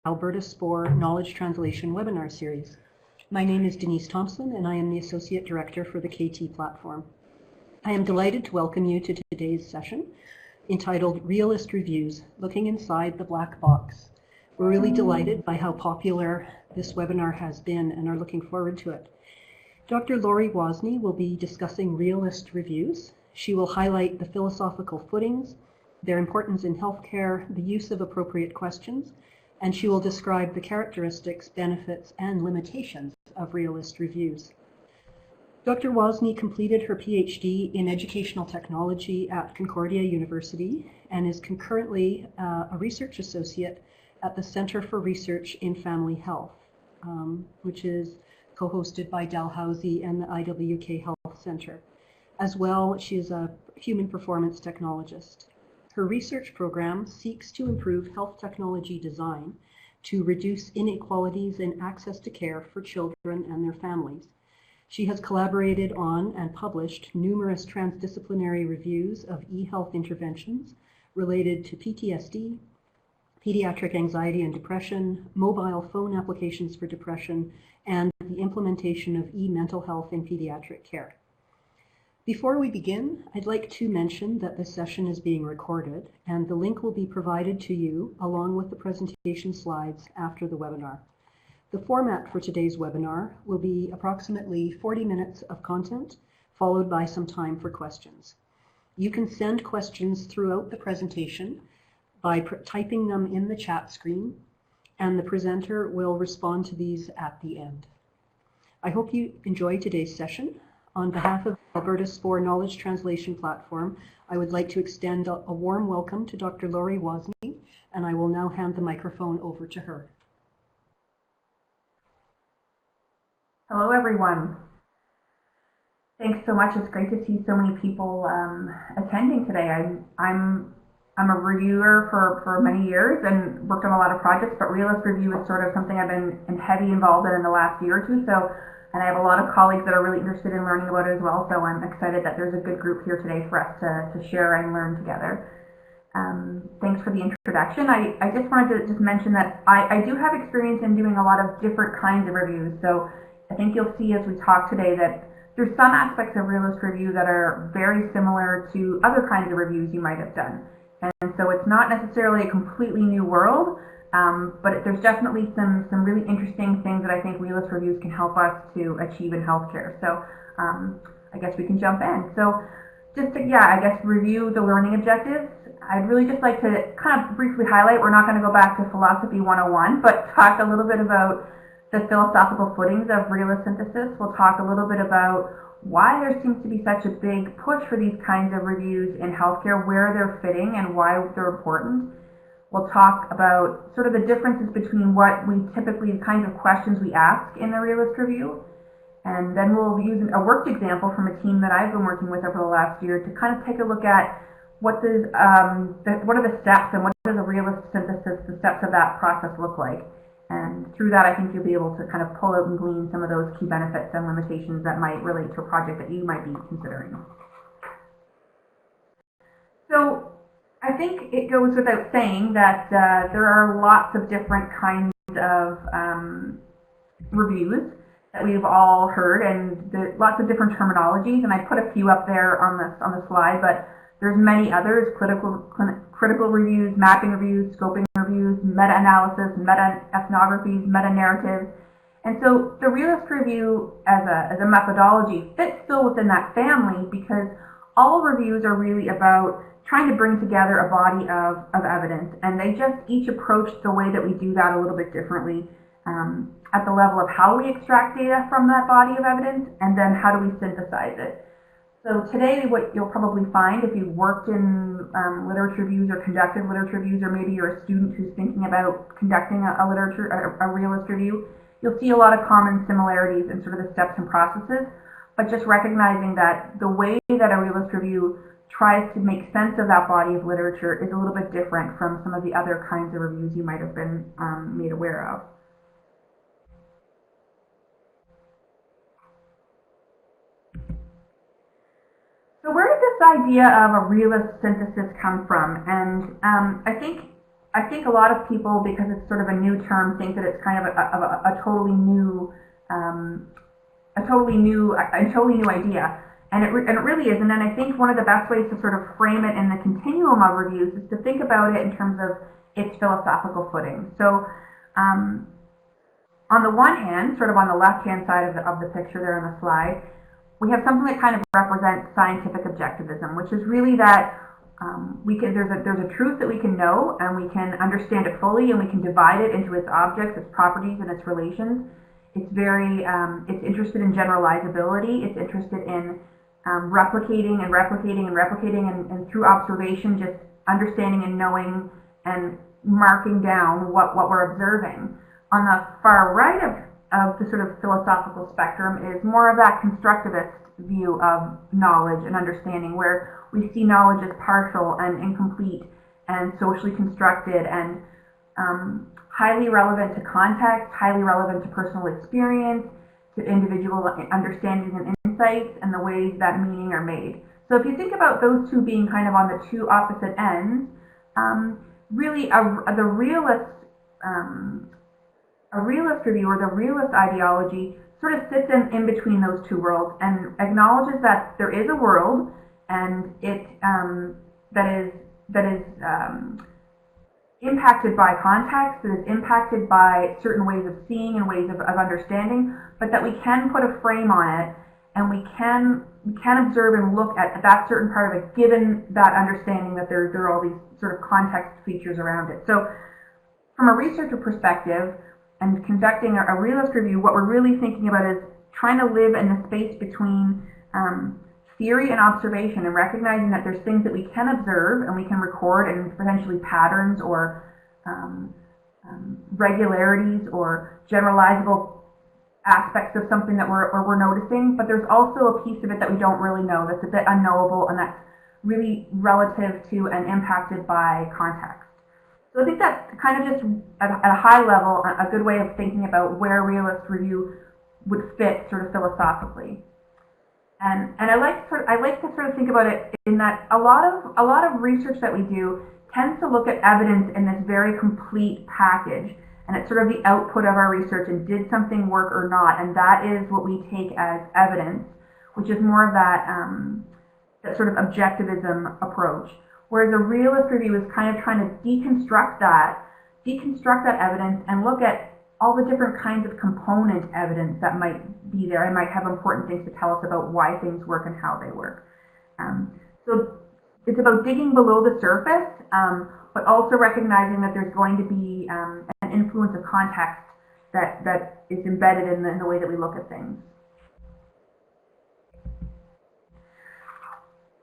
Alberta SPORE Knowledge Translation webinar series. My name is Denise Thompson and I am the Associate Director for the KT platform. I am delighted to welcome you to today's session entitled Realist Reviews, Looking Inside the Black Box. We're really delighted by how popular this webinar has been and are looking forward to it. Dr. Lori Wozney will be discussing realist reviews. She will highlight the philosophical footings, their importance in healthcare, the use of appropriate questions, and she will describe the characteristics, benefits, and limitations of realist reviews. Dr. Wozney completed her PhD in Educational Technology at Concordia University and is concurrently a research associate at the Center for Research in Family Health, which is co-hosted by Dalhousie and the IWK Health Center. As well, she is a human performance technologist. Her research program seeks to improve health technology design to reduce inequalities in access to care for children and their families. She has collaborated on and published numerous transdisciplinary reviews of e-health interventions related to PTSD, pediatric anxiety and depression, mobile phone applications for depression, and the implementation of e-mental health in pediatric care. Before we begin, I'd like to mention that this session is being recorded and the link will be provided to you along with the presentation slides after the webinar. The format for today's webinar will be approximately 40 minutes of content followed by some time for questions. You can send questions throughout the presentation by typing them in the chat screen, and the presenter will respond to these at the end. I hope you enjoy today's session. On behalf of Alberta SPORE Knowledge Translation Platform, I would like to extend a warm welcome to Dr. Lori Wozney, and I will now hand the microphone over to her. Hello, everyone. Thanks so much. It's great to see so many people attending today. I'm a reviewer for many years and worked on a lot of projects, but Realist Review is sort of something I've been heavy involved in the last year or two. And I have a lot of colleagues that are really interested in learning about it as well, so I'm excited that there's a good group here today for us to share and learn together. Thanks for the introduction. I just wanted to just mention that I do have experience in doing a lot of different kinds of reviews, so I think you'll see as we talk today that there's some aspects of Realist Review that are very similar to other kinds of reviews you might have done. And so it's not necessarily a completely new world, but there's definitely some really interesting things that I think Realist Reviews can help us to achieve in healthcare. So I guess we can jump in. So just to, I guess review the learning objectives. I'd really just like to kind of briefly highlight, we're not going to go back to Philosophy 101, but talk a little bit about the philosophical footings of Realist Synthesis. We'll talk a little bit about why there seems to be such a big push for these kinds of reviews in healthcare, where they're fitting and why they're important. We'll talk about sort of the differences between what we typically, the kinds of questions we ask in the Realist Review. And then we'll use a worked example from a team that I've been working with over the last year to kind of take a look at what are the steps and what does a Realist Synthesis, the steps of that process look like. And through that, I think you'll be able to kind of pull out and glean some of those key benefits and limitations that might relate to a project that you might be considering. So I think it goes without saying that there are lots of different kinds of reviews that we've all heard, and lots of different terminologies. And I put a few up there on the slide, but there's many others: critical reviews, mapping reviews, scoping reviews, meta-analysis, meta-ethnographies, meta-narratives. And so the Realist Review as a methodology fits still within that family, because all reviews are really about trying to bring together a body of evidence, and they just each approach the way that we do that a little bit differently at the level of how we extract data from that body of evidence, and then how do we synthesize it. So today, what you'll probably find if you've worked in literature reviews or conducted literature reviews, or maybe you're a student who's thinking about conducting a Realist Review, you'll see a lot of common similarities in sort of the steps and processes, but just recognizing that the way that a Realist Review tries to make sense of that body of literature is a little bit different from some of the other kinds of reviews you might have been made aware of. So where did this idea of a realist synthesis come from? And I think I think a lot of people, because it's sort of a new term, think that it's kind of a totally new, a totally new idea, and it really isn't. And I think one of the best ways to sort of frame it in the continuum of reviews is to think about it in terms of its philosophical footing. So, on the one hand, sort of on the left-hand side of the picture there on the slide, we have something that kind of represents scientific objectivism, which is really that there's a truth that we can know, and we can understand it fully, and we can divide it into its objects, its properties, and its relations. It's very, it's interested in generalizability. It's interested in replicating and through observation, just understanding and knowing and marking down what we're observing. On the far right of the sort of philosophical spectrum is more of that constructivist view of knowledge and understanding, where we see knowledge as partial and incomplete and socially constructed and highly relevant to context, highly relevant to personal experience, to individual understandings and insights, and the ways that meaning are made. So if you think about those two being kind of on the two opposite ends, really the realist review, or the realist ideology, sort of sits in between those two worlds and acknowledges that there is a world, and it that is impacted by context, that is impacted by certain ways of seeing and ways of understanding, but that we can put a frame on it, and we can observe and look at that certain part of it, given that understanding that there are all these sort of context features around it. So from a researcher perspective, and conducting a realist review, what we're really thinking about is trying to live in the space between theory and observation, and recognizing that there's things that we can observe and we can record, and potentially patterns or regularities or generalizable aspects of something that we're noticing, but there's also a piece of it that we don't really know, that's a bit unknowable, and that's really relative to and impacted by context. So I think that's kind of just at a high level a good way of thinking about where realist review would fit sort of philosophically. And I like to sort of think about it in that a lot of research that we do tends to look at evidence in this very complete package, and it's sort of the output of our research, and did something work or not, and that is what we take as evidence, which is more of that sort of objectivism approach. Whereas a realist review is kind of trying to deconstruct that evidence and look at all the different kinds of component evidence that might be there and might have important things to tell us about why things work and how they work. So it's about digging below the surface, but also recognizing that there's going to be an influence of context that is embedded in the way that we look at things.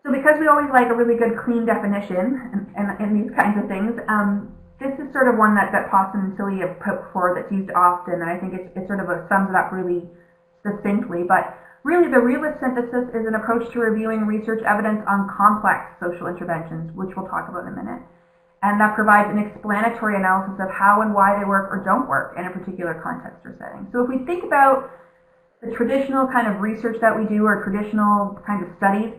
So because we always like a really good clean definition in these kinds of things, this is sort of one that Poston and Tilly have put forward that's used often, and I think it sort of sums it up really succinctly. But really, the realist synthesis is an approach to reviewing research evidence on complex social interventions, which we'll talk about in a minute. And that provides an explanatory analysis of how and why they work or don't work in a particular context or setting. So if we think about the traditional kind of research that we do, or traditional kind of studies,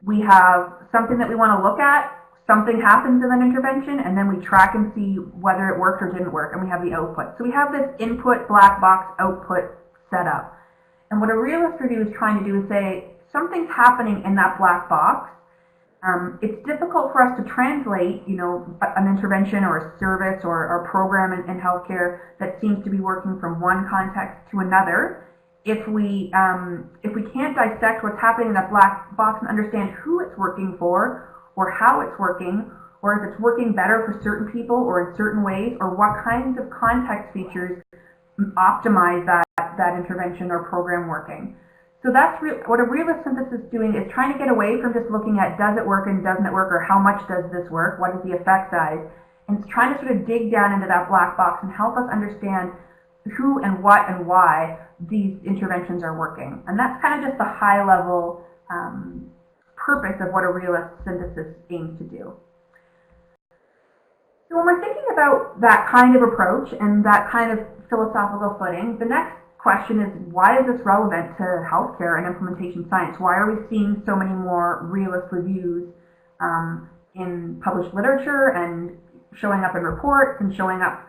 we have something that we want to look at, something happens in an intervention, and then we track and see whether it worked or didn't work, and we have the output. So we have this input, black box, output setup. And what a realist review is trying to do is say, something's happening in that black box. It's difficult for us to translate, an intervention or a service or a program in healthcare that seems to be working from one context to another. If we can't dissect what's happening in that black box and understand who it's working for, or how it's working, or if it's working better for certain people or in certain ways, or what kinds of context features optimize that intervention or program working. So that's what a realist synthesis is doing, is trying to get away from just looking at does it work and doesn't it work, or how much does this work, what is the effect size, and it's trying to sort of dig down into that black box and help us understand who and what and why these interventions are working. And that's kind of just the high level purpose of what a realist synthesis aims to do. So when we're thinking about that kind of approach and that kind of philosophical footing, the next question is, why is this relevant to healthcare and implementation science? Why are we seeing so many more realist reviews in published literature and showing up in reports and showing up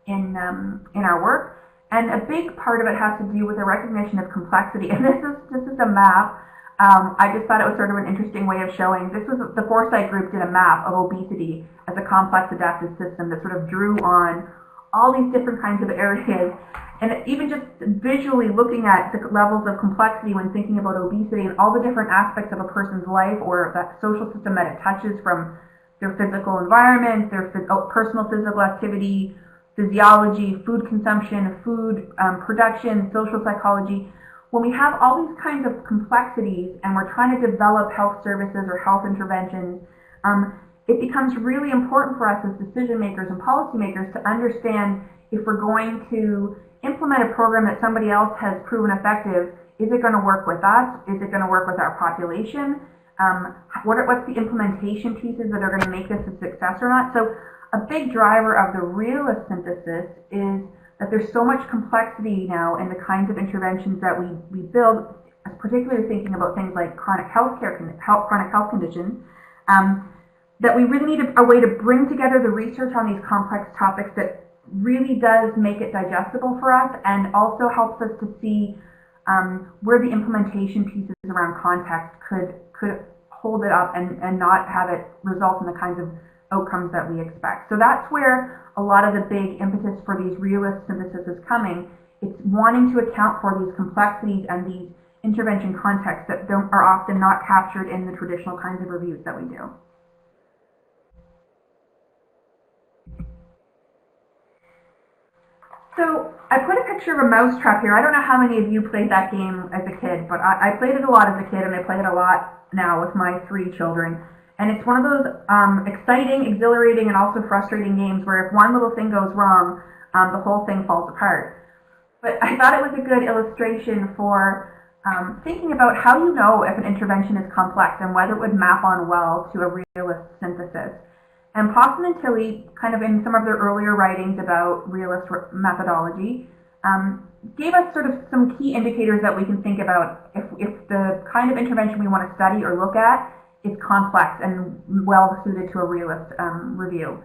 in our work. And a big part of it has to do with a recognition of complexity. And this is a map. I just thought it was sort of an interesting way of showing. This was the Foresight group did a map of obesity as a complex adaptive system that sort of drew on all these different kinds of areas. And even just visually looking at the levels of complexity when thinking about obesity and all the different aspects of a person's life or that social system that it touches, from their physical environment, their personal physical activity, physiology, food consumption, food production, social psychology. When we have all these kinds of complexities and we're trying to develop health services or health interventions, it becomes really important for us as decision makers and policymakers to understand if we're going to implement a program that somebody else has proven effective, is it going to work with us? Is it going to work with our population? What's the implementation pieces that are going to make this a success or not? So a big driver of the realist synthesis is that there's so much complexity now in the kinds of interventions that we build, particularly thinking about things like chronic health conditions, that we really need a way to bring together the research on these complex topics that really does make it digestible for us and also helps us to see where the implementation pieces around context could hold it up and not have it result in the kinds of outcomes that we expect. So that's where a lot of the big impetus for these realist synthesis is coming. It's wanting to account for these complexities and these intervention contexts that are often not captured in the traditional kinds of reviews that we do. So I put a picture of a mousetrap here. I don't know how many of you played that game as a kid, but I played it a lot as a kid, and I play it a lot now with my 3 children. And it's one of those exciting, exhilarating, and also frustrating games where if one little thing goes wrong, the whole thing falls apart. But I thought it was a good illustration for thinking about how you know if an intervention is complex and whether it would map on well to a realist synthesis. And Pawson and Tilley, kind of in some of their earlier writings about realist methodology, gave us sort of some key indicators that we can think about if the kind of intervention we want to study or look at is complex and well suited to a realist review.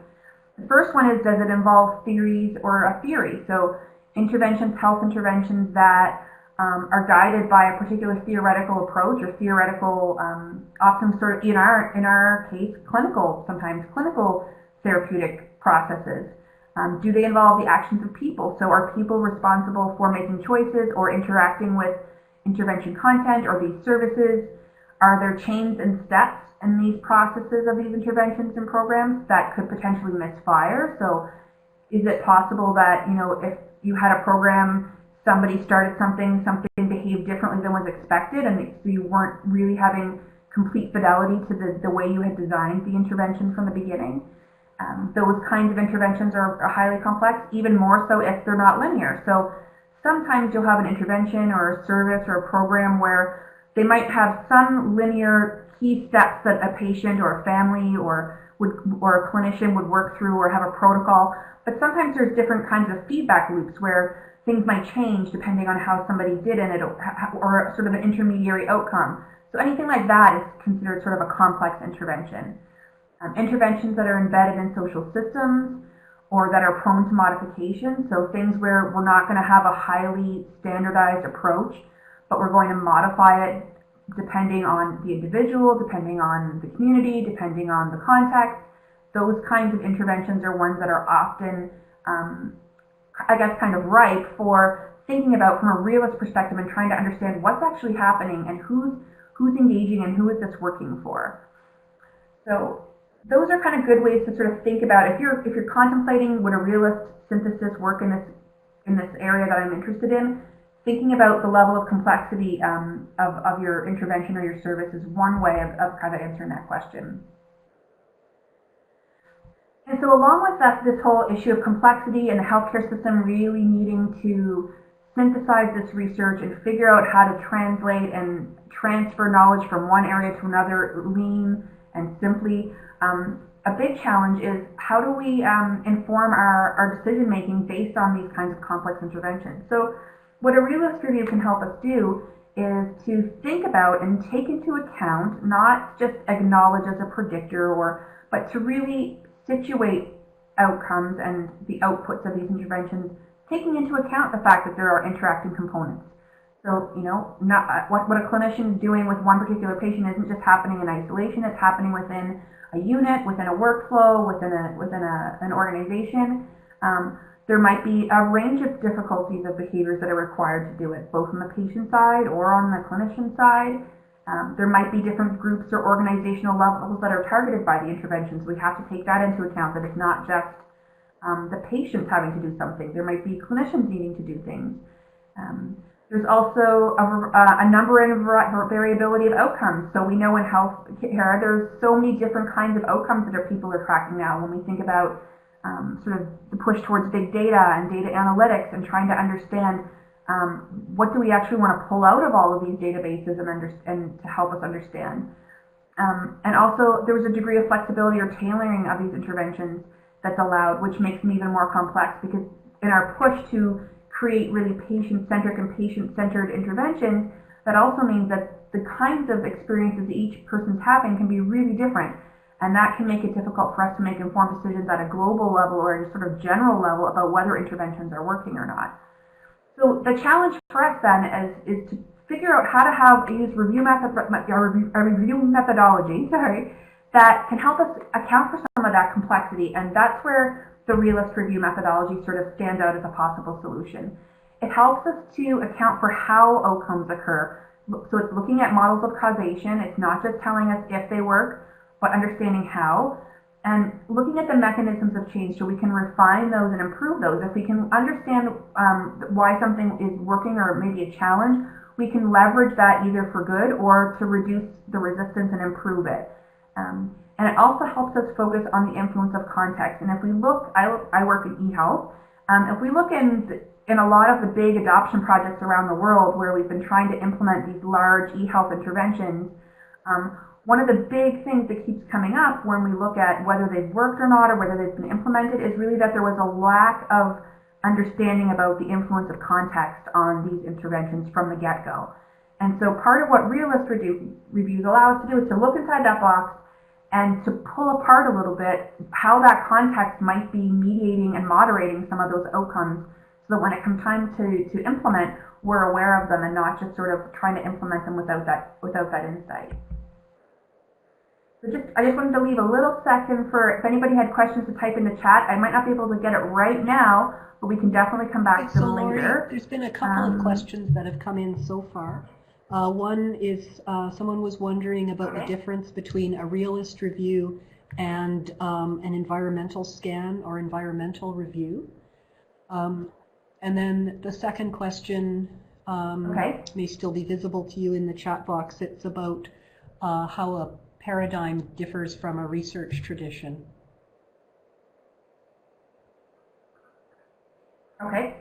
The first one is, does it involve theories or a theory? So interventions, health interventions that are guided by a particular theoretical approach or theoretical, often sort of in our case, sometimes clinical therapeutic processes. Do they involve the actions of people? So are people responsible for making choices or interacting with intervention content or these services? Are there chains and steps in these processes of these interventions and programs that could potentially misfire? So is it possible that, if you had a program, somebody started something behaved differently than was expected, and so you weren't really having complete fidelity to the way you had designed the intervention from the beginning? Those kinds of interventions are highly complex, even more so if they're not linear. So sometimes you'll have an intervention or a service or a program where they might have some linear key steps that a patient or a family or a clinician would work through or have a protocol, but sometimes there's different kinds of feedback loops where things might change depending on how somebody did in it or sort of an intermediary outcome. So anything like that is considered sort of a complex intervention. Interventions that are embedded in social systems or that are prone to modification, so things where we're not going to have a highly standardized approach, but we're going to modify it depending on the individual, depending on the community, depending on the context. Those kinds of interventions are ones that are often, kind of ripe for thinking about from a realist perspective and trying to understand what's actually happening and who's engaging and who is this working for. So those are kind of good ways to sort of think about if you're contemplating would a realist synthesis work in this area that I'm interested in. Thinking about the level of complexity of your intervention or your service is one way of kind of answering that question. And so along with that, this whole issue of complexity and the healthcare system really needing to synthesize this research and figure out how to translate and transfer knowledge from one area to another lean and simply, a big challenge is how do we inform our decision making based on these kinds of complex interventions. So what a realist review can help us do is to think about and take into account, not just acknowledge as a predictor, but to really situate outcomes and the outputs of these interventions, taking into account the fact that there are interacting components. So, not what a clinician is doing with one particular patient isn't just happening in isolation. It's happening within a unit, within a workflow, within an organization. There might be a range of difficulties of behaviors that are required to do it, both on the patient side or on the clinician side. There might be different groups or organizational levels that are targeted by the interventions. We have to take that into account, that it's not just the patients having to do something. There might be clinicians needing to do things. There's also a number and variability of outcomes. So we know in healthcare there's so many different kinds of outcomes that people are tracking now. When we think about sort of the push towards big data and data analytics and trying to understand what do we actually want to pull out of all of these databases and to help us understand. And also there's a degree of flexibility or tailoring of these interventions that's allowed, which makes them even more complex, because in our push to create really patient-centric and patient-centered interventions, that also means that the kinds of experiences each person's having can be really different. And that can make it difficult for us to make informed decisions at a global level or at a sort of general level about whether interventions are working or not. So the challenge for us then is to figure out how to use review methodology, that can help us account for some of that complexity. And that's where the Realist Review methodology sort of stands out as a possible solution. It helps us to account for how outcomes occur. So it's looking at models of causation. It's not just telling us if they work, but understanding how, and looking at the mechanisms of change so we can refine those and improve those. If we can understand why something is working or maybe a challenge, we can leverage that either for good or to reduce the resistance and improve it. And it also helps us focus on the influence of context. And if we look, I work in e-health, if we look in a lot of the big adoption projects around the world where we've been trying to implement these large e-health interventions, one of the big things that keeps coming up when we look at whether they've worked or not or whether they've been implemented is really that there was a lack of understanding about the influence of context on these interventions from the get-go. And so part of what Realist Reviews allow us to do is to look inside that box and to pull apart a little bit how that context might be mediating and moderating some of those outcomes, so that when it comes time to implement, we're aware of them and not just sort of trying to implement them without that insight. So I just wanted to leave a little second for if anybody had questions to type in the chat. I might not be able to get it right now, but we can definitely come back to them later. There's been a couple of questions that have come in so far. One is someone was wondering about the difference between a realist review and an environmental scan or environmental review. And then the second question may still be visible to you in the chat box. It's about how a paradigm differs from a research tradition. Okay.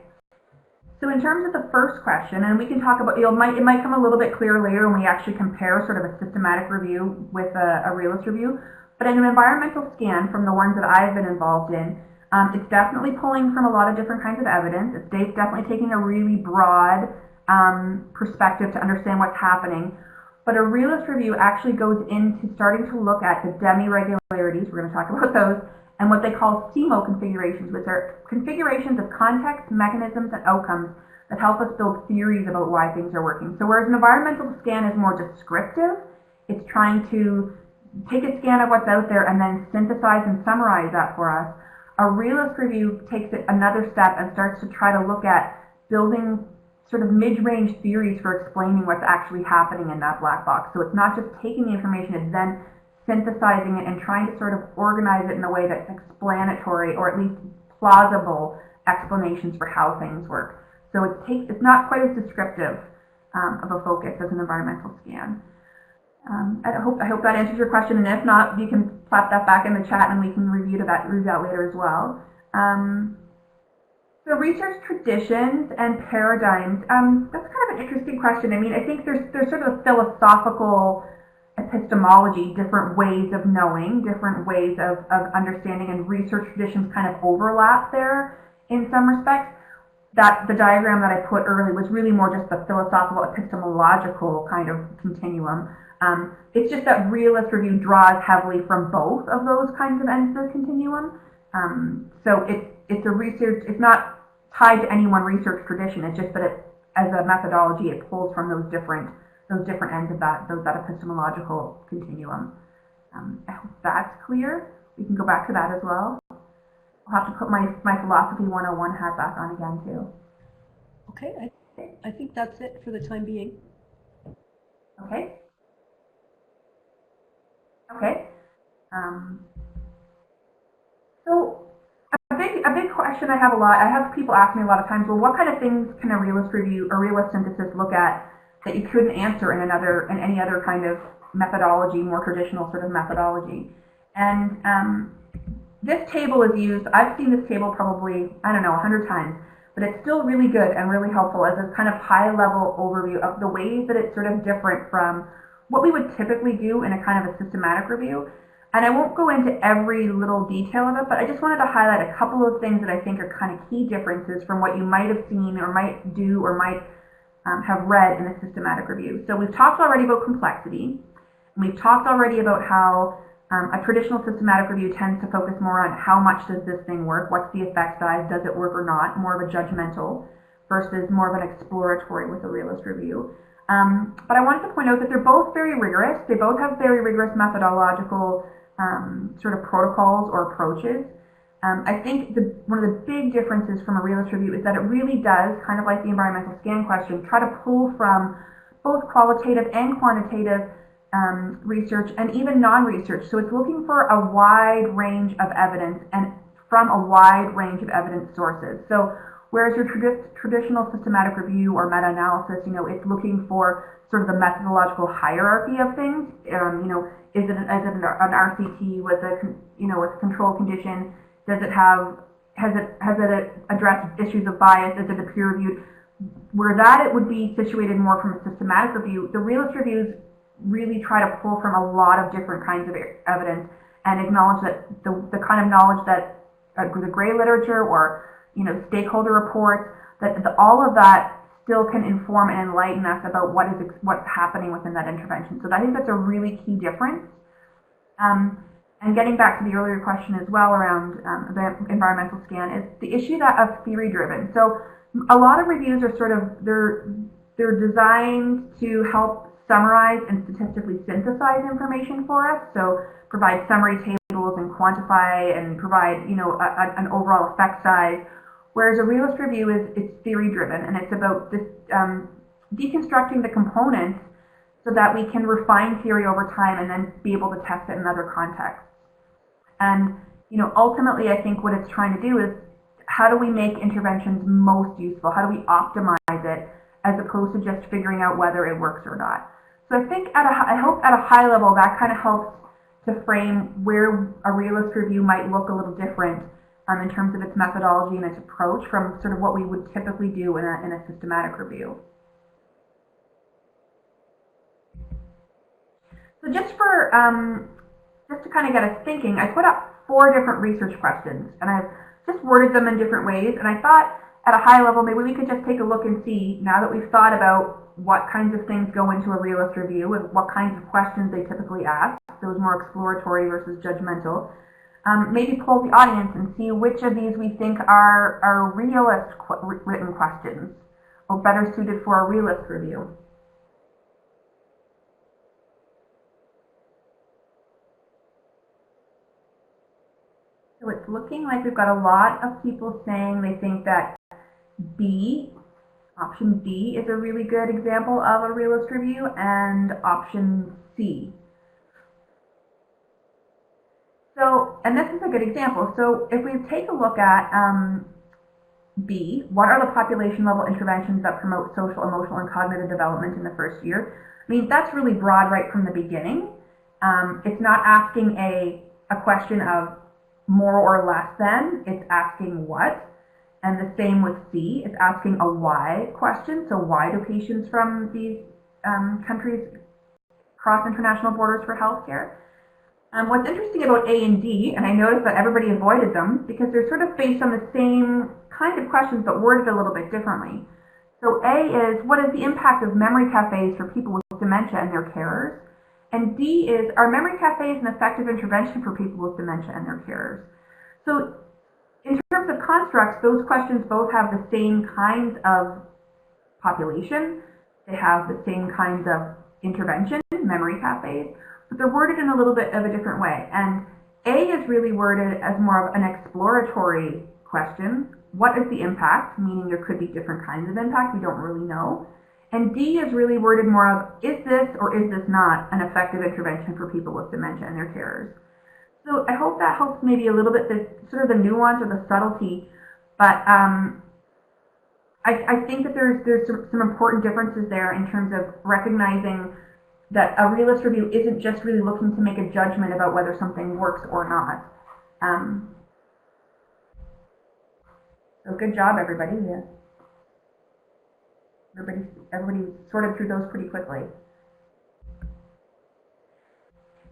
So in terms of the first question, and we can talk about, it might come a little bit clearer later when we actually compare sort of a systematic review with a realist review, but in an environmental scan from the ones that I've been involved in, it's definitely pulling from a lot of different kinds of evidence. It's definitely taking a really broad perspective to understand what's happening. But a realist review actually goes into starting to look at the demi-regularities, we're going to talk about those, and what they call CMO configurations, which are configurations of context, mechanisms, and outcomes that help us build theories about why things are working. So whereas an environmental scan is more descriptive, it's trying to take a scan of what's out there and then synthesize and summarize that for us. A realist review takes it another step and starts to try to look at building sort of mid-range theories for explaining what's actually happening in that black box. So it's not just taking the information, it's then synthesizing it and trying to sort of organize it in a way that's explanatory or at least plausible explanations for how things work. So it's not quite as descriptive of a focus as an environmental scan. I hope that answers your question, and if not, you can plop that back in the chat and we can review that later as well. So research traditions and paradigms, that's kind of an interesting question. I mean, I think there's sort of a philosophical epistemology, different ways of knowing, different ways of understanding, and research traditions kind of overlap there in some respects. That the diagram that I put earlier was really more just the philosophical, epistemological kind of continuum. It's just that realist review draws heavily from both of those kinds of ends of the continuum. So it's a research, it's not tied to any one research tradition, it's just that it, as a methodology, it pulls from those different ends of that epistemological continuum. I hope that's clear. We can go back to that as well. I'll have to put my philosophy 101 hat back on again too. Okay, I think that's it for the time being. Okay. Okay. So a big question I have people ask me a lot of times, well, what kind of things can a realist review or realist synthesis look at that you couldn't answer in any other kind of methodology, more traditional sort of methodology? And this table is used, I've seen this table probably, I don't know, 100 times, but it's still really good and really helpful as a kind of high-level overview of the ways that it's sort of different from what we would typically do in a kind of a systematic review. And I won't go into every little detail of it, but I just wanted to highlight a couple of things that I think are kind of key differences from what you might have seen or might do or might have read in a systematic review. So we've talked already about complexity. And we've talked already about how a traditional systematic review tends to focus more on how much does this thing work, what's the effect size, does it work or not, more of a judgmental versus more of an exploratory with a realist review. But I wanted to point out that they're both very rigorous. They both have very rigorous methodological sort of protocols or approaches. I think one of the big differences from a realist review is that it really does, kind of like the environmental scan question, try to pull from both qualitative and quantitative research and even non-research. So it's looking for a wide range of evidence and from a wide range of evidence sources. So whereas your traditional systematic review or meta-analysis, it's looking for sort of the methodological hierarchy of things. Is it an RCT with a control condition? Has it addressed issues of bias? Is it a peer reviewed? Where that it would be situated more from a systematic review, the realist reviews really try to pull from a lot of different kinds of evidence and acknowledge that the kind of knowledge that the gray literature or stakeholder reports, that all of that still can inform and enlighten us about what's happening within that intervention. So I think that's a really key difference. And getting back to the earlier question as well around the environmental scan is the issue of theory driven. So a lot of reviews are they're designed to help summarize and statistically synthesize information for us. So provide summary tables and quantify and provide an overall effect size. Whereas a realist review it's theory driven and it's about this, deconstructing the components so that we can refine theory over time and then be able to test it in other contexts. And ultimately I think what it's trying to do is how do we make interventions most useful? How do we optimize it as opposed to just figuring out whether it works or not? So I think I hope at a high level that kind of helps to frame where a realist review might look a little different in terms of its methodology and its approach from sort of what we would typically do in a systematic review. So just to kind of get us thinking, I put up 4 different research questions and I've just worded them in different ways, and I thought at a high level maybe we could just take a look and see, now that we've thought about what kinds of things go into a realist review and what kinds of questions they typically ask, those more exploratory versus judgmental, maybe poll the audience and see which of these we think are realist written questions or better suited for a realist review. So it's looking like we've got a lot of people saying they think that option B is a really good example of a realist review, and option C. So, and this is a good example. So if we take a look at B, what are the population level interventions that promote social, emotional, and cognitive development in the first year? I mean, that's really broad right from the beginning. It's not asking a question of more or less than, it's asking what. And the same with C, it's asking a why question. So why do patients from these countries cross international borders for healthcare? What's interesting about A and D, and I noticed that everybody avoided them because they're sort of based on the same kind of questions but worded a little bit differently. So A is, what is the impact of memory cafes for people with dementia and their carers? And D is, are memory cafes an effective intervention for people with dementia and their carers? So constructs, those questions both have the same kinds of population. They have the same kinds of intervention, memory cafes, but they're worded in a little bit of a different way. And A is really worded as more of an exploratory question. What is the impact? Meaning there could be different kinds of impact. We don't really know. And D is really worded more of, is this or is this not an effective intervention for people with dementia and their carers? So I hope that helps maybe a little bit, the sort of the nuance or the subtlety, but I think that there's some important differences there in terms of recognizing that a realist review isn't just really looking to make a judgment about whether something works or not. So good job, everybody. Yeah. Everybody sorted through those pretty quickly.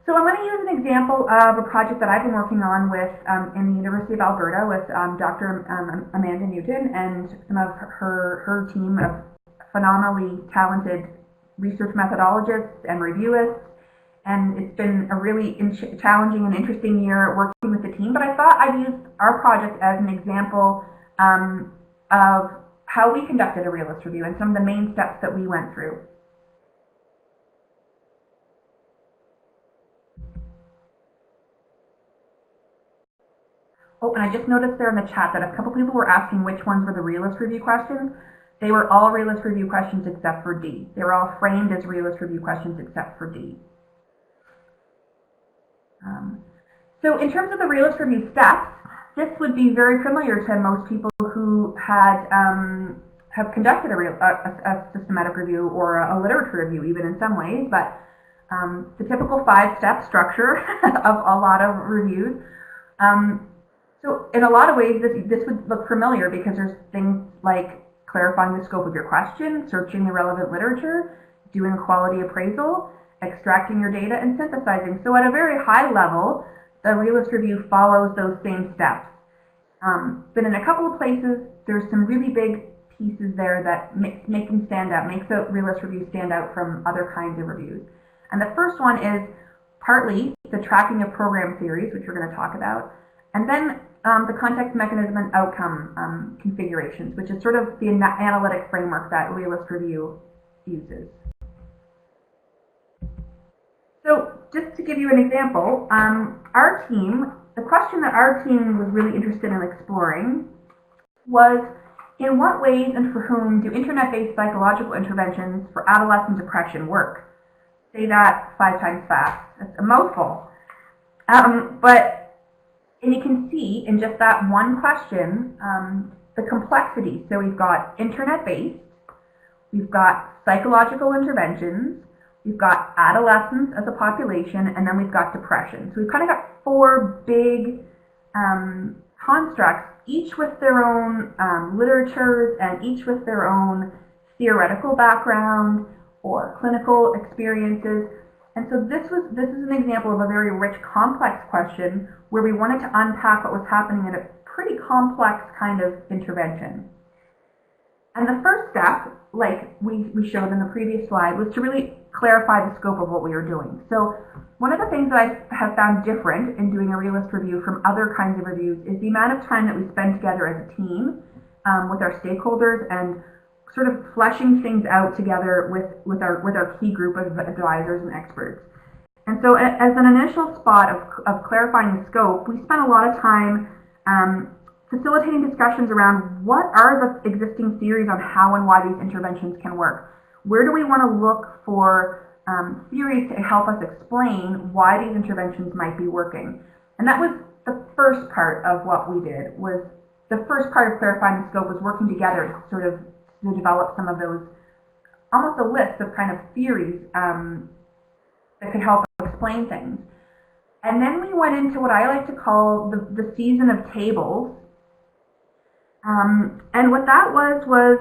So I'm going to use an example of a project that I've been working on with in the University of Alberta with Dr. Amanda Newton and some of her team of phenomenally talented research methodologists and reviewists. And it's been a really challenging and interesting year working with the team. But I thought I'd use our project as an example of how we conducted a realist review and some of the main steps that we went through. Oh, and I just noticed there in the chat that a couple people were asking which ones were the realist review questions. They were all realist review questions except for D. They were all framed as realist review questions except for D. So in terms of the realist review steps, this would be very familiar to most people who had have conducted a systematic review or a literature review, even in some ways. But the typical 5-step structure of a lot of reviews. So in a lot of ways, this would look familiar because there's things like clarifying the scope of your question, searching the relevant literature, doing a quality appraisal, extracting your data, and synthesizing. So at a very high level, the realist review follows those same steps. But in a couple of places, there's some really big pieces there that make them stand out, makes a realist review stand out from other kinds of reviews. And the first one is partly the tracking of program theories, which we're going to talk about, and then the context, mechanism, and outcome configurations, which is sort of the analytic framework that realist review uses. So just to give you an example, our team, the question that our team was really interested in exploring was, in what ways and for whom do internet-based psychological interventions for adolescent depression work? Say that 5 times fast. That's a mouthful. And you can see in just that one question the complexity. So we've got internet-based, we've got psychological interventions, we've got adolescents as a population, and then we've got depression. So we've kind of got 4 big constructs, each with their own literatures and each with their own theoretical background or clinical experiences. And so this is an example of a very rich, complex question where we wanted to unpack what was happening in a pretty complex kind of intervention. And the first step, like we showed in the previous slide, was to really clarify the scope of what we were doing. So one of the things that I have found different in doing a realist review from other kinds of reviews is the amount of time that we spend together as a team with our stakeholders and sort of fleshing things out together with our key group of advisors and experts. And so as an initial spot of clarifying the scope, we spent a lot of time facilitating discussions around what are the existing theories on how and why these interventions can work. Where do we want to look for theories to help us explain why these interventions might be working? And that was the first part of what we did, was the first part of clarifying the scope was working together sort of to develop some of those, almost a list of kind of theories that could help explain things. And then we went into what I like to call the season of tables. And what that was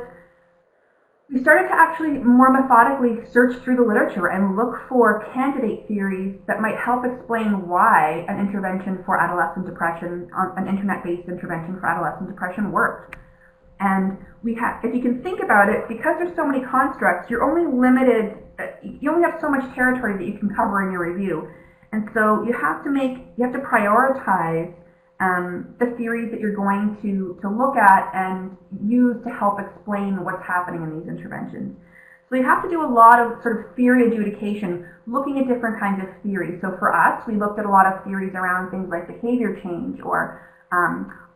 we started to actually more methodically search through the literature and look for candidate theories that might help explain why an intervention for adolescent depression, an internet-based intervention for adolescent depression worked. And if you can think about it, because there's so many constructs, you're only limited, you only have so much territory that you can cover in your review. And so you have to prioritize the theories that you're going to look at and use to help explain what's happening in these interventions. So you have to do a lot of sort of theory adjudication, looking at different kinds of theories. So for us, we looked at a lot of theories around things like behavior change or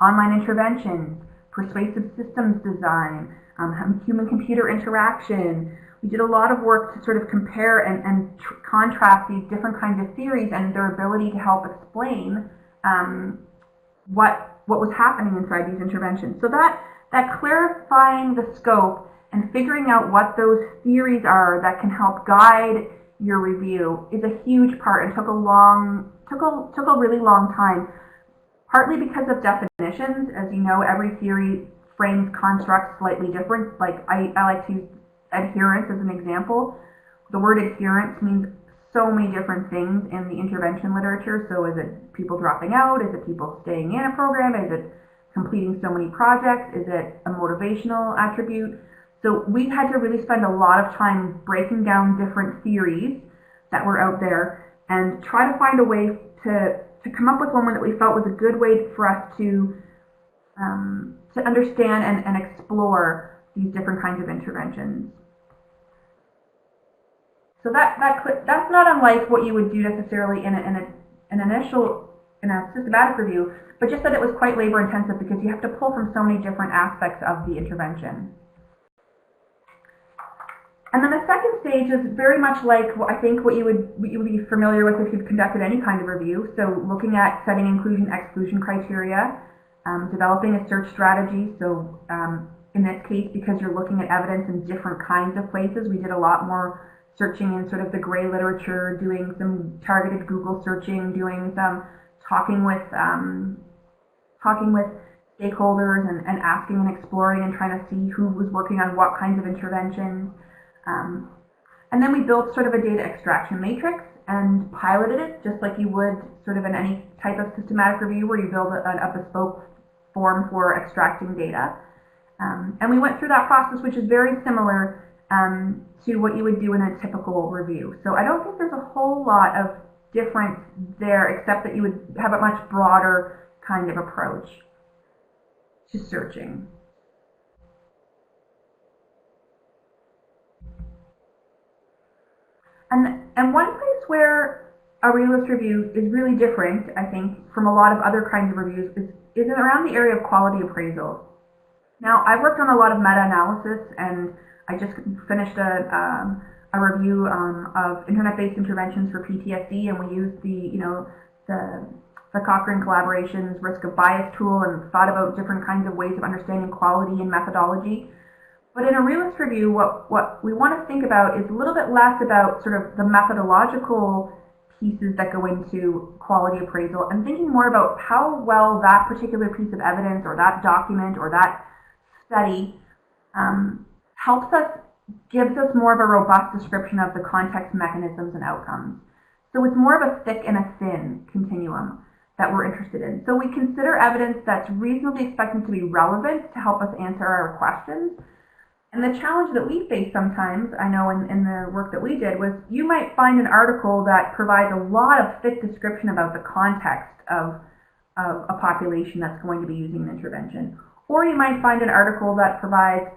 online interventions, persuasive systems design, human-computer interaction. We did a lot of work to sort of compare and contrast these different kinds of theories and their ability to help explain what was happening inside these interventions. So that clarifying the scope and figuring out what those theories are that can help guide your review is a huge part, and took a really long time, partly because of definitions. As you know, every theory frames constructs slightly different. Like I like to use adherence as an example. The word adherence means so many different things in the intervention literature. So is it people dropping out? Is it people staying in a program? Is it completing so many projects? Is it a motivational attribute? So we had to really spend a lot of time breaking down different theories that were out there and try to find a way to come up with one that we felt was a good way for us to understand and explore these different kinds of interventions. So that's not unlike what you would do necessarily in a systematic review, but just that it was quite labor intensive because you have to pull from so many different aspects of the intervention. And then the second stage is very much like I think what you would be familiar with if you've conducted any kind of review. So looking at setting inclusion-exclusion criteria, developing a search strategy. So in this case, because you're looking at evidence in different kinds of places, we did a lot more searching in sort of the gray literature, doing some targeted Google searching, doing some talking with stakeholders and asking and exploring and trying to see who was working on what kinds of interventions. And then we built sort of a data extraction matrix and piloted it just like you would sort of in any type of systematic review where you build a bespoke form for extracting data. And we went through that process, which is very similar to what you would do in a typical review. So I don't think there's a whole lot of difference there, except that you would have a much broader kind of approach to searching. And one place where a realist review is really different, I think, from a lot of other kinds of reviews is around the area of quality appraisal. Now, I've worked on a lot of meta-analysis, and I just finished a review of internet-based interventions for PTSD, and we used the Cochrane Collaboration's risk of bias tool and thought about different kinds of ways of understanding quality and methodology. But in a realist review, what we want to think about is a little bit less about sort of the methodological pieces that go into quality appraisal and thinking more about how well that particular piece of evidence or that document or that study helps us, gives us more of a robust description of the context, mechanisms, and outcomes. So it's more of a thick and a thin continuum that we're interested in. So we consider evidence that's reasonably expected to be relevant to help us answer our questions. And the challenge that we face sometimes, I know in the work that we did, was you might find an article that provides a lot of thick description about the context of a population that's going to be using an intervention. Or you might find an article that provides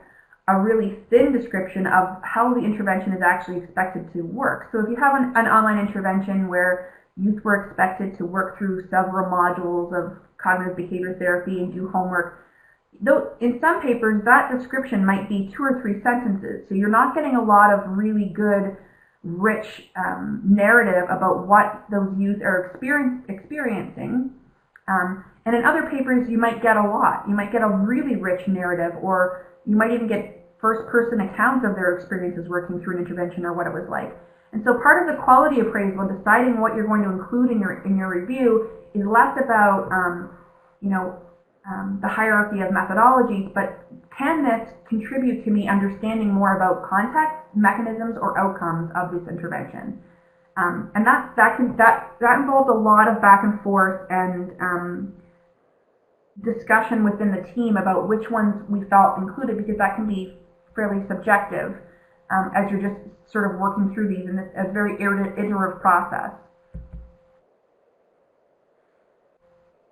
a really thin description of how the intervention is actually expected to work. So if you have an online intervention where youth were expected to work through several modules of cognitive behavior therapy and do homework, though in some papers that description might be 2 or 3 sentences, so you're not getting a lot of really good, rich narrative about what those youth are experiencing. And in other papers you might get a lot. You might get a really rich narrative, or you might even get first-person accounts of their experiences working through an intervention or what it was like. And so part of the quality appraisal and deciding what you're going to include in your review is less about the hierarchy of methodologies, but can this contribute to me understanding more about context, mechanisms, or outcomes of this intervention? And that involves a lot of back and forth and discussion within the team about which ones we felt included, because that can be fairly subjective as you're just sort of working through these in this a very iterative process.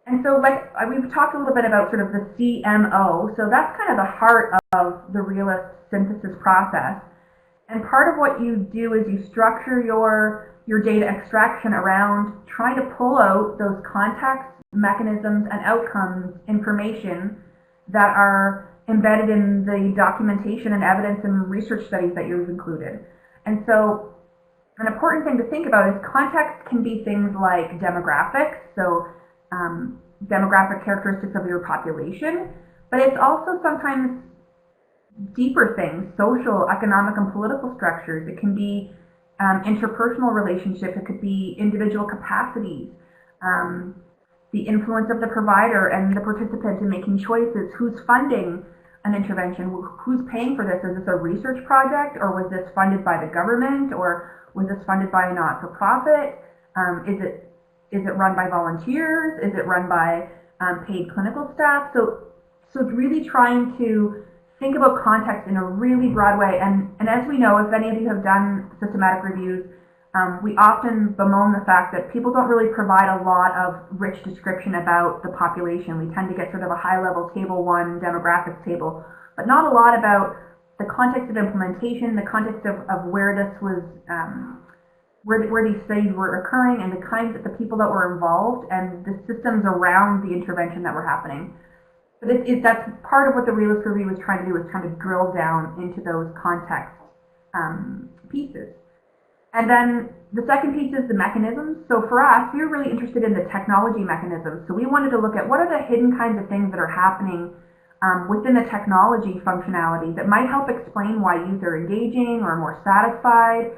And so, like, we've talked a little bit about sort of the CMO. So that's kind of the heart of the realist synthesis process. And part of what you do is you structure your data extraction around trying to pull out those contexts, mechanisms, and outcomes information that are embedded in the documentation and evidence and research studies that you've included. And so an important thing to think about is context can be things like demographics, so demographic characteristics of your population, but it's also sometimes deeper things, social, economic, and political structures. It can be interpersonal relationships. It could be individual capacities, the influence of the provider and the participant in making choices, who's funding an intervention, who's paying for this. Is this a research project, or was this funded by the government, or was this funded by a not-for-profit? Is it run by volunteers? Is it run by paid clinical staff? So really trying to think about context in a really broad way. And as we know, if any of you have done systematic reviews, we often bemoan the fact that people don't really provide a lot of rich description about the population. We tend to get sort of a high-level table 1 demographics table, but not a lot about the context of implementation, the context of where this was, where these studies were occurring, and the kinds of the people that were involved, and the systems around the intervention that were happening. But that's part of what the Realist Review was trying to do, is trying to drill down into those context pieces. And then the second piece is the mechanisms. So for us, we were really interested in the technology mechanisms. So we wanted to look at what are the hidden kinds of things that are happening within the technology functionality that might help explain why youth are engaging or more satisfied.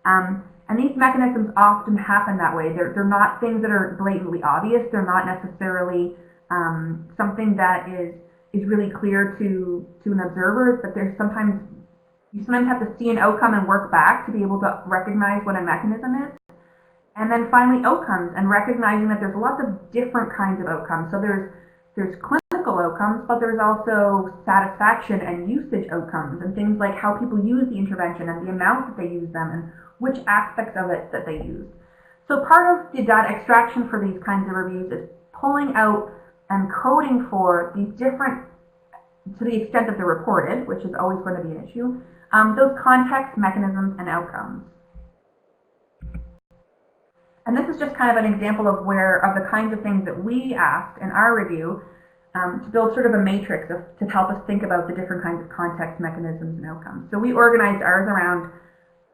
And these mechanisms often happen that way. They're not things that are blatantly obvious. They're not necessarily something that is really clear to an observer, but there's you sometimes have to see an outcome and work back to be able to recognize what a mechanism is. And then finally, outcomes, and recognizing that there's lots of different kinds of outcomes. So there's clinical outcomes, but there's also satisfaction and usage outcomes, and things like how people use the intervention and the amount that they use them and which aspects of it that they use. So part of the data extraction for these kinds of reviews is pulling out and coding for these different, to the extent that they're reported, which is always going to be an issue, those context, mechanisms, and outcomes. And this is just kind of an example of the kinds of things that we asked in our review to build sort of a matrix to help us think about the different kinds of context, mechanisms, and outcomes. So we organized ours around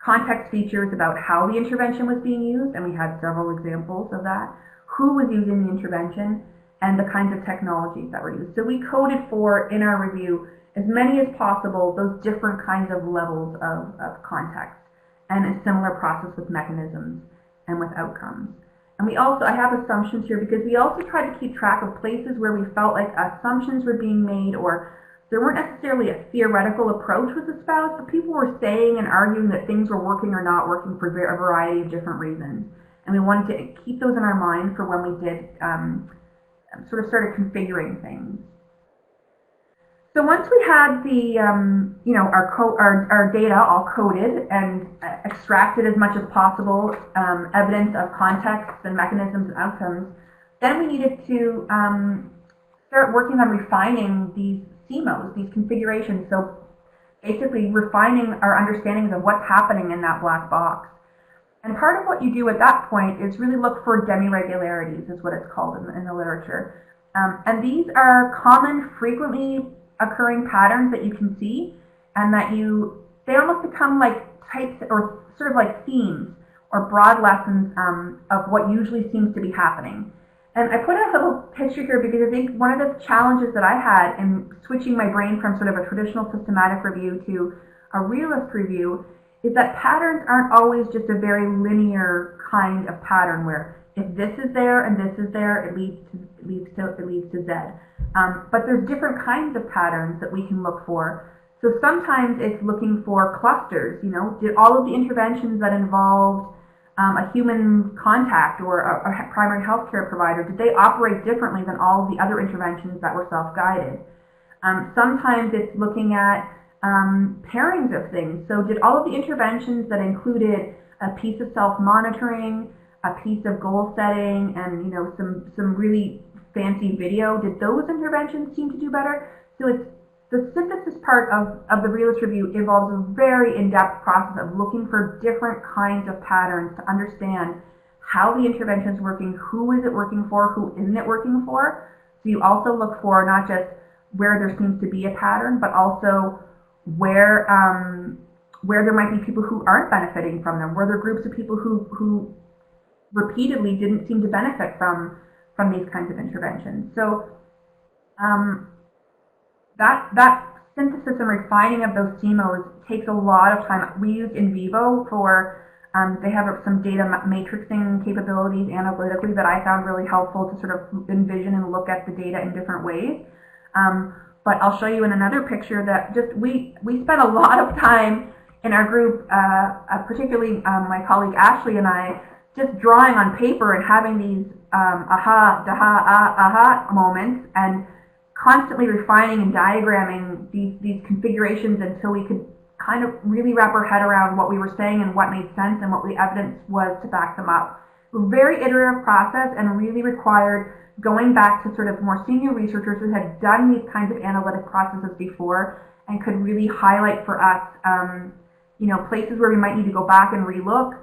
context features about how the intervention was being used, and we had several examples of that, who was using the intervention, and the kinds of technologies that were used. So we coded for, in our review, as many as possible, those different kinds of levels of context, and a similar process with mechanisms and with outcomes. And I have assumptions here because we also try to keep track of places where we felt like assumptions were being made, or there weren't necessarily a theoretical approach was espoused, but people were saying and arguing that things were working or not working for a variety of different reasons. And we wanted to keep those in our mind for when we did sort of started configuring things. So once we had the, our data all coded and extracted as much as possible, evidence of context and mechanisms and outcomes, then we needed to start working on refining these CMOs, these configurations. So basically refining our understandings of what's happening in that black box. And part of what you do at that point is really look for demi-regularities, is what it's called in the literature. And these are common, frequently occurring patterns that you can see, and that they almost become like types or sort of like themes or broad lessons of what usually seems to be happening. And I put a little picture here because I think one of the challenges that I had in switching my brain from sort of a traditional systematic review to a realist review is that patterns aren't always just a very linear kind of pattern where if this is there and this is there, it leads to Z. But there's different kinds of patterns that we can look for. So sometimes it's looking for clusters. Did all of the interventions that involved a human contact or a primary healthcare provider, did they operate differently than all of the other interventions that were self-guided? Sometimes it's looking at pairings of things. So did all of the interventions that included a piece of self-monitoring, a piece of goal setting, and some really fancy video, did those interventions seem to do better? So it's the synthesis part of the Realist Review involves a very in-depth process of looking for different kinds of patterns to understand how the intervention is working, who is it working for, who isn't it working for. So you also look for not just where there seems to be a pattern, but also where there might be people who aren't benefiting from them, where there are groups of people who repeatedly didn't seem to benefit from these kinds of interventions. So that synthesis and refining of those CMOs takes a lot of time. We use in vivo for, they have some data matrixing capabilities analytically that I found really helpful to sort of envision and look at the data in different ways. But I'll show you in another picture that just we spent a lot of time in our group, particularly my colleague Ashley and I, just drawing on paper and having these aha moments and constantly refining and diagramming these configurations until we could kind of really wrap our head around what we were saying and what made sense and what the evidence was to back them up. It was a very iterative process and really required going back to sort of more senior researchers who had done these kinds of analytic processes before and could really highlight for us, places where we might need to go back and relook,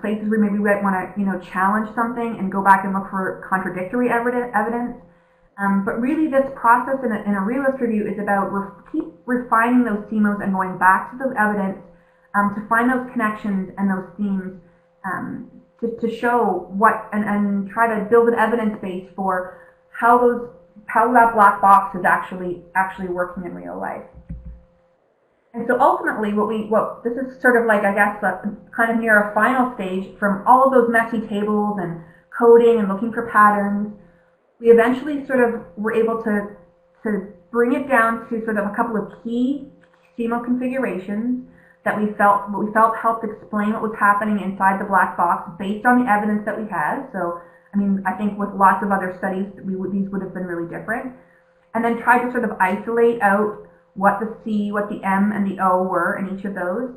places where maybe we might want to, challenge something and go back and look for contradictory evidence. But really this process in a realist review is about keep refining those CMOs and going back to those evidence to find those connections and those themes to show what and try to build an evidence base for how that black box is actually working in real life. And so ultimately what this is sort of like, I guess, kind of near a final stage from all of those messy tables and coding and looking for patterns. We eventually sort of were able to bring it down to sort of a couple of key CMO configurations that we felt helped explain what was happening inside the black box based on the evidence that we had. So, I think with lots of other studies, these would have been really different. And then try to sort of isolate out what the C, what the M, and the O were in each of those,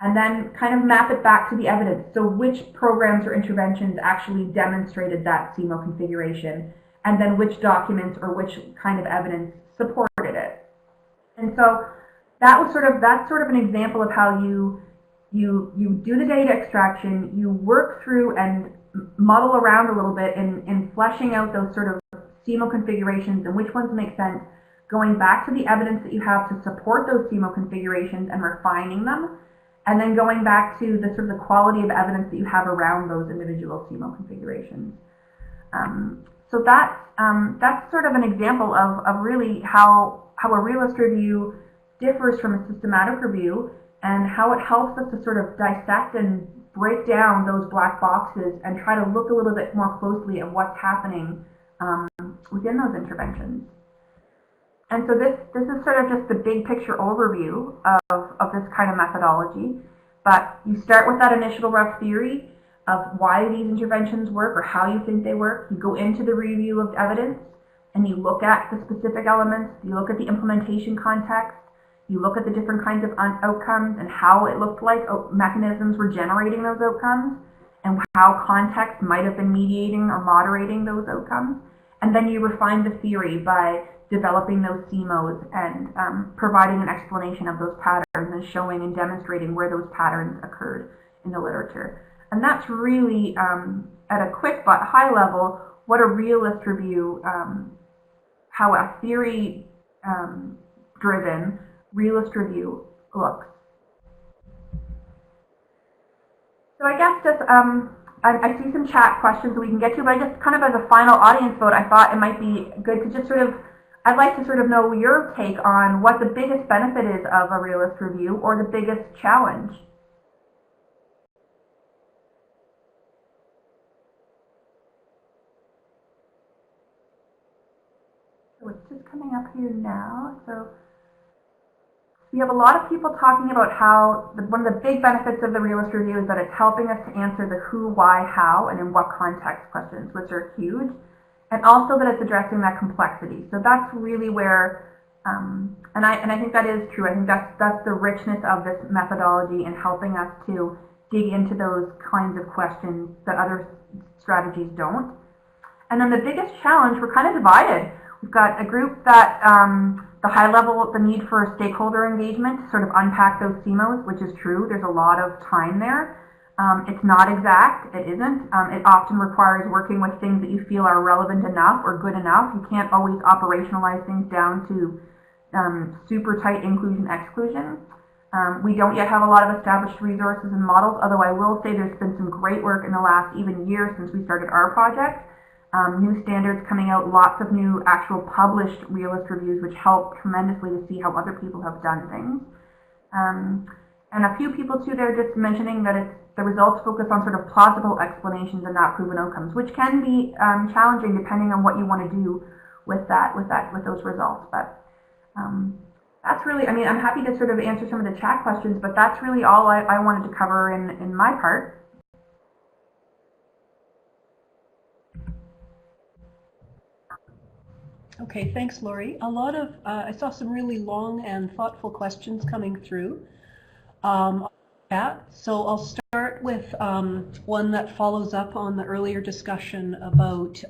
and then kind of map it back to the evidence. So which programs or interventions actually demonstrated that CMO configuration, and then which documents or which kind of evidence supported it. And so that's sort of an example of how you do the data extraction, you work through and muddle around a little bit in fleshing out those sort of CMO configurations and which ones make sense, going back to the evidence that you have to support those CMO configurations and refining them, and then going back to the sort of the quality of evidence that you have around those individual CMO configurations. So that's sort of an example of really how a realist review differs from a systematic review and how it helps us to sort of dissect and break down those black boxes and try to look a little bit more closely at what's happening within those interventions. And so this is sort of just the big picture overview of this kind of methodology. But you start with that initial rough theory of why these interventions work or how you think they work. You go into the review of evidence and you look at the specific elements. You look at the implementation context. You look at the different kinds of outcomes and how it looked like mechanisms were generating those outcomes and how context might have been mediating or moderating those outcomes. And then you refine the theory by developing those CMOs and providing an explanation of those patterns and showing and demonstrating where those patterns occurred in the literature. And that's really, at a quick but high level, what a realist review, how a theory-driven realist review looks. So I guess just, I see some chat questions that we can get to, but I just kind of as a final audience vote, I thought it might be good to just sort of, I'd like to sort of know your take on what the biggest benefit is of a realist review or the biggest challenge. So it's just coming up here now. So we have a lot of people talking about how one of the big benefits of the realist review is that it's helping us to answer the who, why, how, and in what context questions, which are huge. And also that it's addressing that complexity. So that's really where, and I think that is true. I think that's the richness of this methodology in helping us to dig into those kinds of questions that other strategies don't. And then the biggest challenge, we're kind of divided. We've got a group that the high level, the need for stakeholder engagement to sort of unpack those CMOs, which is true. There's a lot of time there. It's not exact. It isn't. It often requires working with things that you feel are relevant enough or good enough. You can't always operationalize things down to super tight inclusion-exclusion. We don't yet have a lot of established resources and models, although I will say there's been some great work in the last even year since we started our project. New standards coming out, lots of new actual published realist reviews, which help tremendously to see how other people have done things. And a few people too, they're just mentioning that the results focus on sort of plausible explanations and not proven outcomes, which can be challenging depending on what you want to do with those results. But that's really, I mean, I'm happy to sort of answer some of the chat questions, but that's really all I wanted to cover in my part. Okay, thanks, Laurie. A lot of, I saw some really long and thoughtful questions coming through. So I'll start with one that follows up on the earlier discussion about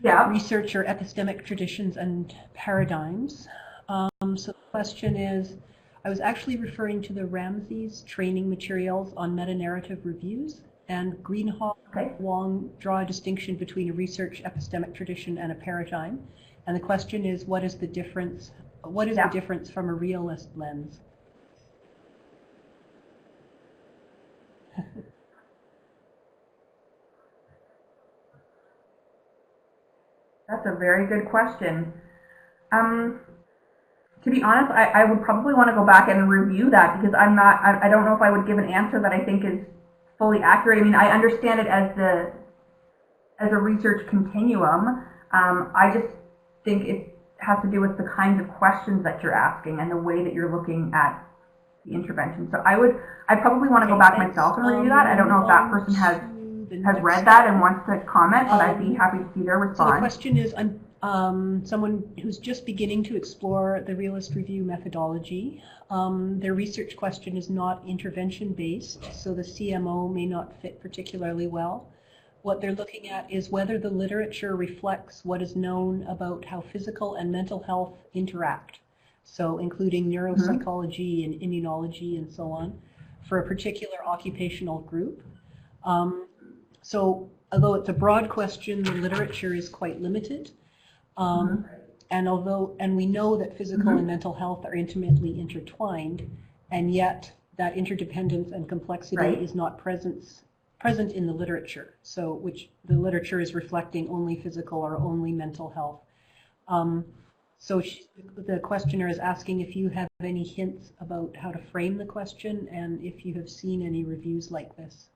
research or epistemic traditions and paradigms. So the question is, I was actually referring to the Ramsey's training materials on meta-narrative reviews, and Greenhalgh Wong draw a distinction between a research epistemic tradition and a paradigm. And the question is, what is the difference? What is the difference from a realist lens? That's a very good question. To be honest, I would probably want to go back and review that because I don't know if I would give an answer that I think is fully accurate. I mean, I understand it as a research continuum. I just think it has to do with the kinds of questions that you're asking and the way that you're looking at the intervention. So I probably want to go back myself and review that. I don't know if that person has read that and wants to comment, but I'd be happy to see their response. So the question is, someone who's just beginning to explore the realist review methodology. Their research question is not intervention-based, so the CMO may not fit particularly well. What they're looking at is whether the literature reflects what is known about how physical and mental health interact, so including neuropsychology and immunology and so on, for a particular occupational group. So although it's a broad question, the literature is quite limited. And we know that physical and mental health are intimately intertwined, and yet that interdependence and complexity is not present in the literature. So which the literature is reflecting only physical or only mental health. So the questioner is asking if you have any hints about how to frame the question and if you have seen any reviews like this.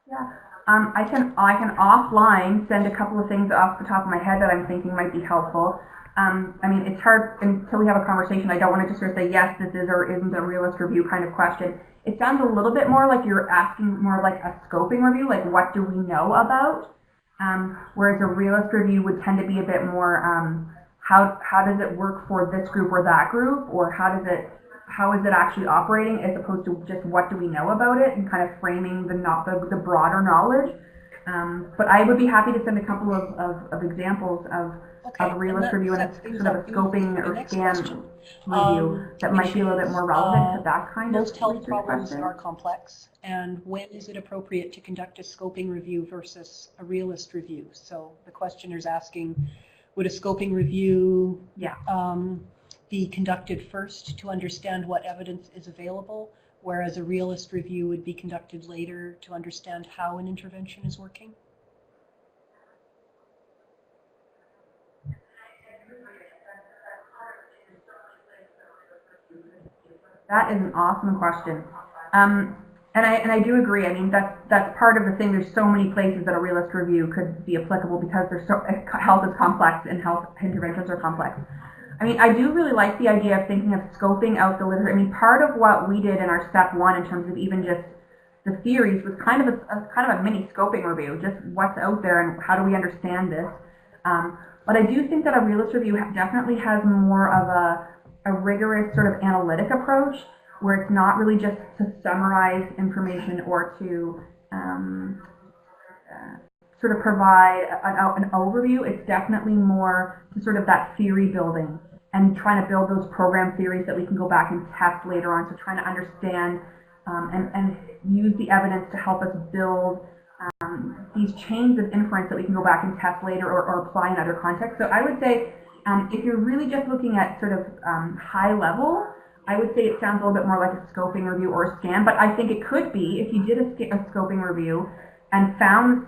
Yeah, I can offline send a couple of things off the top of my head that I'm thinking might be helpful. I mean, it's hard until we have a conversation. I don't want to just sort of say, yes, this is or isn't a realist review kind of question. It sounds a little bit more like you're asking more like a scoping review, like what do we know about? Whereas a realist review would tend to be a bit more, how does it work for this group or that group, or how is it actually operating, as opposed to just what do we know about it and kind of framing the broader knowledge. But I would be happy to send a couple of examples of realist review and sort of a scoping or scan review that might be a little bit more relevant to that kind of most health problems question. are complex, and when is it appropriate to conduct a scoping review versus a realist review? So the questioner's asking, would a scoping review be conducted first to understand what evidence is available, whereas a realist review would be conducted later to understand how an intervention is working? That is an awesome question. And I do agree. I mean, that's part of the thing. There's so many places that a realist review could be applicable because health is complex and health interventions are complex. I mean, I do really like the idea of thinking of scoping out the literature. I mean, part of what we did in our step one in terms of even just the theories was kind of a mini scoping review, just what's out there and how do we understand this. But I do think that a realist review definitely has more of a rigorous sort of analytic approach where it's not really just to summarize information or to sort of provide an overview. It's definitely more to sort of that theory building and trying to build those program theories that we can go back and test later on. So trying to understand and use the evidence to help us build these chains of inference that we can go back and test later or apply in other contexts. So I would say if you're really just looking at sort of high level, I would say it sounds a little bit more like a scoping review or a scan, but I think it could be if you did a scoping review and found,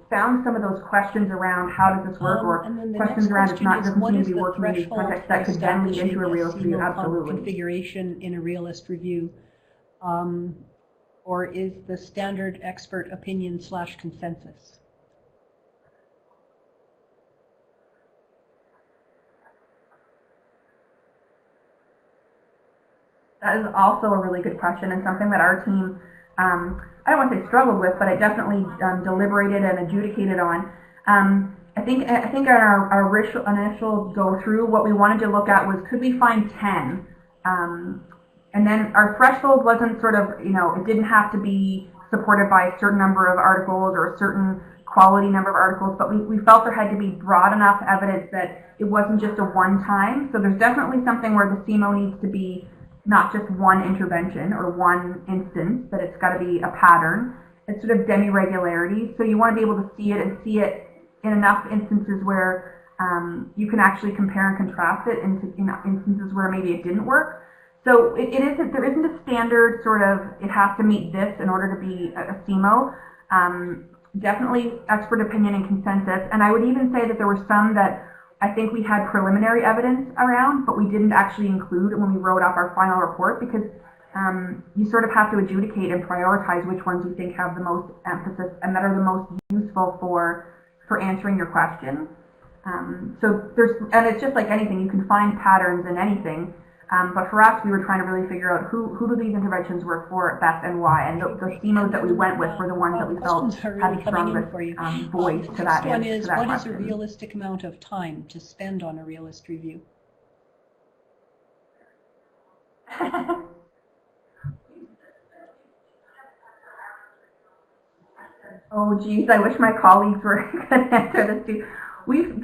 found some of those questions around how does this work, or questions around it's not doesn't seem to be working in these contexts that could then lead into a realist review. Absolutely. Configuration in a realist review, or is the standard expert opinion / consensus? That is also a really good question, and something that our team, I don't want to say struggled with, but I definitely deliberated and adjudicated on. I think on our initial go through, what we wanted to look at was, could we find 10? And then our threshold wasn't sort of, it didn't have to be supported by a certain number of articles or a certain quality number of articles, but we felt there had to be broad enough evidence that it wasn't just a one-time. So there's definitely something where the CMO needs to be not just one intervention or one instance, but it's got to be a pattern. It's sort of demi-regularity. So you want to be able to see it and see it in enough instances where you can actually compare and contrast it in instances where maybe it didn't work. So there isn't a standard sort of, it has to meet this in order to be a CMO. Definitely expert opinion and consensus. And I would even say that there were some that I think we had preliminary evidence around, but we didn't actually include when we wrote up our final report, because you sort of have to adjudicate and prioritize which ones you think have the most emphasis and that are the most useful for answering your question. And it's just like anything, you can find patterns in anything. But for us, we were trying to really figure out who do these interventions work for best and why. And the CMOs that we went with were the ones that we felt had the strongest voice to that. What is question. a realistic amount of time to spend on a realist review? Oh geez, I wish my colleagues were going to answer this too. We've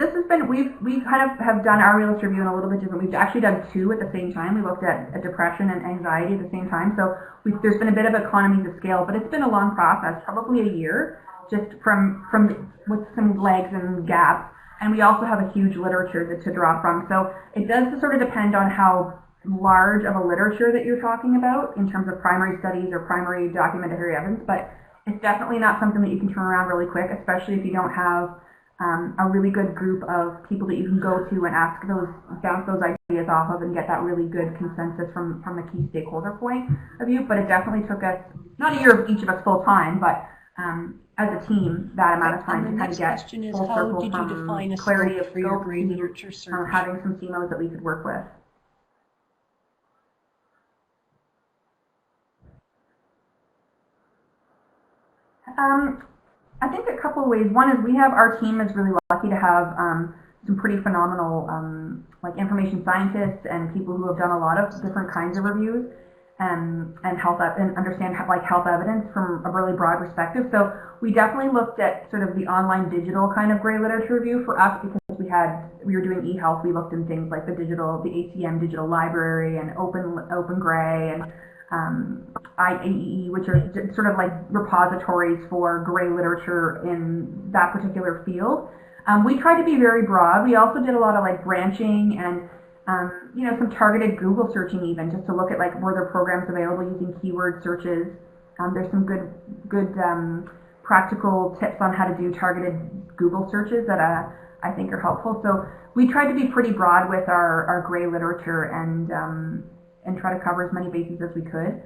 kind of have done our realist review in a little bit different. We've actually done two at the same time. We looked at depression and anxiety at the same time. So there's been a bit of economies of scale, but it's been a long process, probably a year, just from with some legs and gaps. And we also have a huge literature to draw from. So it does sort of depend on how large of a literature that you're talking about in terms of primary studies or primary documentary evidence. But it's definitely not something that you can turn around really quick, especially if you don't have a really good group of people that you can go to and bounce those ideas off of and get that really good consensus from a key stakeholder point of view. But it definitely took us, not a year of each of us full time, but as a team, that amount of time to kind of get full circle from clarity of scope to having some CMOs that we could work with. I think a couple of ways. One is our team is really lucky to have some pretty phenomenal like information scientists and people who have done a lot of different kinds of reviews and understand health evidence from a really broad perspective. So we definitely looked at sort of the online digital kind of gray literature review for us, because we were doing e-health. We looked in things like the ACM digital library and Open Gray and IAEE, which are sort of like repositories for gray literature in that particular field. We tried to be very broad. We also did a lot of like branching and some targeted Google searching, even just to look at like were there programs available using keyword searches. There's some good practical tips on how to do targeted Google searches that I think are helpful. So we tried to be pretty broad with our gray literature and try to cover as many bases as we could.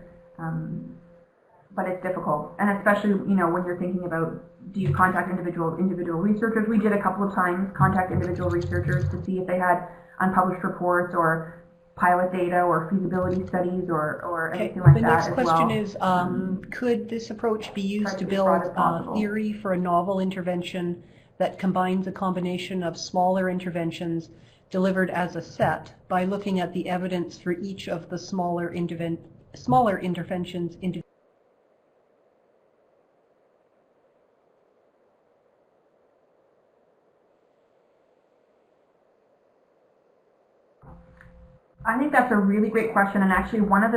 But it's difficult. And especially, when you're thinking about, do you contact individual researchers? We did a couple of times contact individual researchers to see if they had unpublished reports or pilot data or feasibility studies or anything like that as well. The next question is, could this approach be used to build theory for a novel intervention that combines a combination of smaller interventions delivered as a set by looking at the evidence for each of the smaller interventions individually. I think that's a really great question, and actually one of the